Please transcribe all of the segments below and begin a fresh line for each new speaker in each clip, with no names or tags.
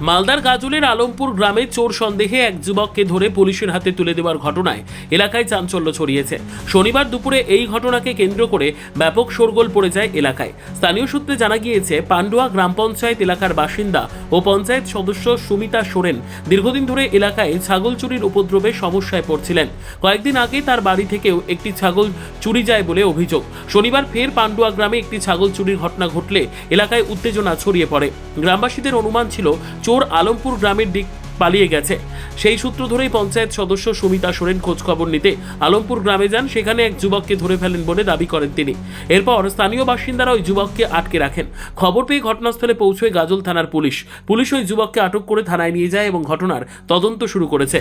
মালদার গাজলের আলমপুর গ্রামে চোর সন্দেহে এক যুবককে ধরে পুলিশের হাতে তুলে দেওয়ার ঘটনায় এলাকায় চাঞ্চল্য ছড়িয়েছে। শনিবার দুপুরে এই ঘটনাকে কেন্দ্র করে ব্যাপক শোরগোল পড়ে যায় এলাকায়। স্থানীয় সূত্রে জানা গিয়েছে, পান্ডুয়া গ্রাম পঞ্চায়েত এলাকার বাসিন্দা ও পঞ্চায়েত সদস্য সুমিতা সোরেন দীর্ঘদিন ধরে এলাকায় ছাগল চুরির উপদ্রবে সমস্যায় পড়ছিলেন। কয়েকদিন আগে তার বাড়ি থেকেও একটি ছাগল চুরি যায় বলে অভিযোগ। শনিবার ফের পান্ডুয়া গ্রামে একটি ছাগল চুরির ঘটনা ঘটলে এলাকায় উত্তেজনা ছড়িয়ে পড়ে। গ্রামবাসীদের অনুমান ছিল চোর আলমপুর গ্রামের দিক পালিয়ে গেছে। সেই সূত্র ধরেই পঞ্চায়েত সদস্য সুমিতা সোরেন খোঁজ খবর নিতে আলমপুর গ্রামে যান। সেখানে এক যুবককে ধরে ফেলেন বলে দাবি করেন তিনি। এরপর স্থানীয় বাসিন্দারা ওই যুবককে আটকে রাখেন। খবর পেয়ে ঘটনাস্থলে পৌঁছয় গাজল থানার পুলিশ ওই যুবককে আটক করে থানায় নিয়ে যায় এবং ঘটনার তদন্ত শুরু করেছে।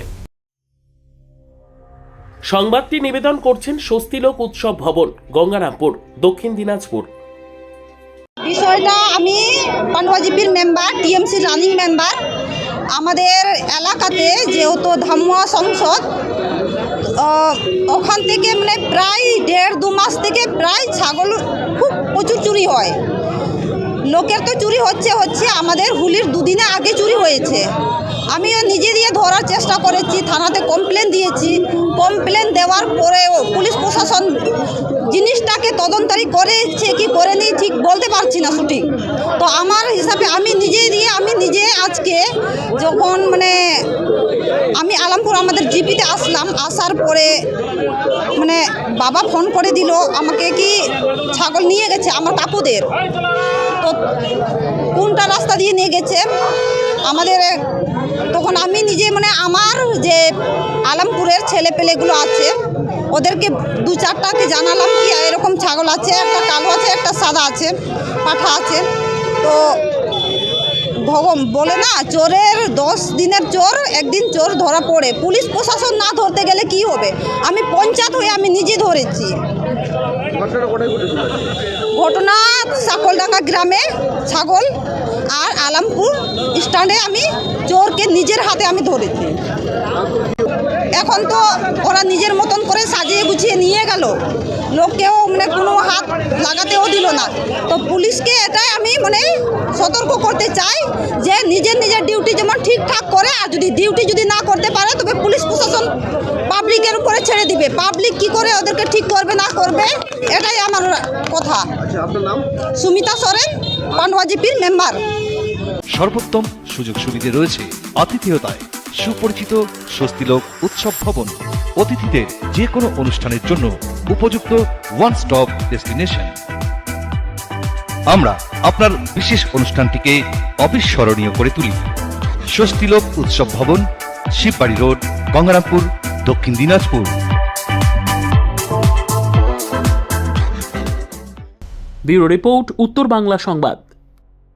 সংবাদটি নিবেদন করছেন স্বস্তিলোক উৎসব ভবন, গঙ্গারামপুর, দক্ষিণ দিনাজপুর।
বিষয়টা আমি পান্ডুয়া জিপির মেম্বার, টিএমসি রানিং মেম্বার। আমাদের এলাকাতে যেহেতু ধামুয়া সংসদ, ওখান থেকে মানে প্রায় 1.5-2 মাস থেকে প্রায় ছাগল খুব প্রচুর চুরি হয়। লোকের তো চুরি হচ্ছে আমাদের হুলির 2 দিনে আগে চুরি হয়েছে। আমিও নিজে দিয়ে ধরার চেষ্টা করেছি, থানাতে কমপ্লেন দিয়েছি। কমপ্লেন দেওয়ার পরেও পুলিশ প্রশাসন জিনিসটাকে তদন্তারি করেছে কি করেনি ঠিক বলতে পারছি না সঠিক। তো আমার হিসাবে আমি নিজে আজকে যখন মানে আমি আলমপুর আমাদের জিপিতে আসলাম, আসার পরে মানে বাবা ফোন করে দিল আমাকে কি ছাগল নিয়ে গেছে আমার কাকুদের। তো কোনটা রাস্তা দিয়ে নিয়ে গেছে আমাদের, তখন আমি নিজে মানে আমার যে আলমপুরের ছেলেপেলেগুলো আছে ওদেরকে 2-4টাকে জানালাম কি এরকম ছাগল আছে, একটা কালো আছে, একটা সাদা আছে, পাঠা আছে। তো বলে না, চোরের 10 দিনের চোর একদিন চোর ধরা পড়ে। পুলিশ প্রশাসন না ধরতে গেলে কি হবে? আমি পঞ্চায়েত হয়ে আমি নিজে ধরেছি। ঘটনা সাকলডাঙ্গা গ্রামে ছাগল আর আলমপুর স্ট্যান্ডে আমি চোরকে নিজের হাতে আমি ধরেছি। এখন তো ওরা নিজের মতন করে সাজিয়ে গুছিয়ে নিয়ে গেল, লোককেও মানে কোনো হাত লাগাতেও দিল না। তো পুলিশকে এটাই আমি মানে সতর্ক করতে চাই যে নিজের ডিউটি যেমন ঠিকঠাক করে, আর যদি ডিউটি যদি না করতে পারে তবে পুলিশ প্রশাসন পাবলিকের উপরে ছেড়ে দিবে। পাবলিক কি করে ওদেরকে ঠিক করবে না করবে, এটাই আমার কথা। সুমিতা সোরেন, পান্ডুয়া জিপির মেম্বার।
সর্বোত্তম সুযোগ সুবিধে রয়েছে আতিথেয়তায় সুপরিচিত স্বস্তিলোক উৎসব ভবন। অতিথিদের যে কোনো অনুষ্ঠানের জন্য উপযুক্ত ওয়ান স্টপ ডেস্টিনেশন। আমরা আপনার বিশেষ অনুষ্ঠানটিকে অবিস্মরণীয় করে তুলি। স্বস্তিলোক উৎসব ভবন, শিববাড়ি রোড, গঙ্গারামপুর, দক্ষিণ দিনাজপুর।
ব্যুরো রিপোর্ট, উত্তর বাংলা সংবাদ।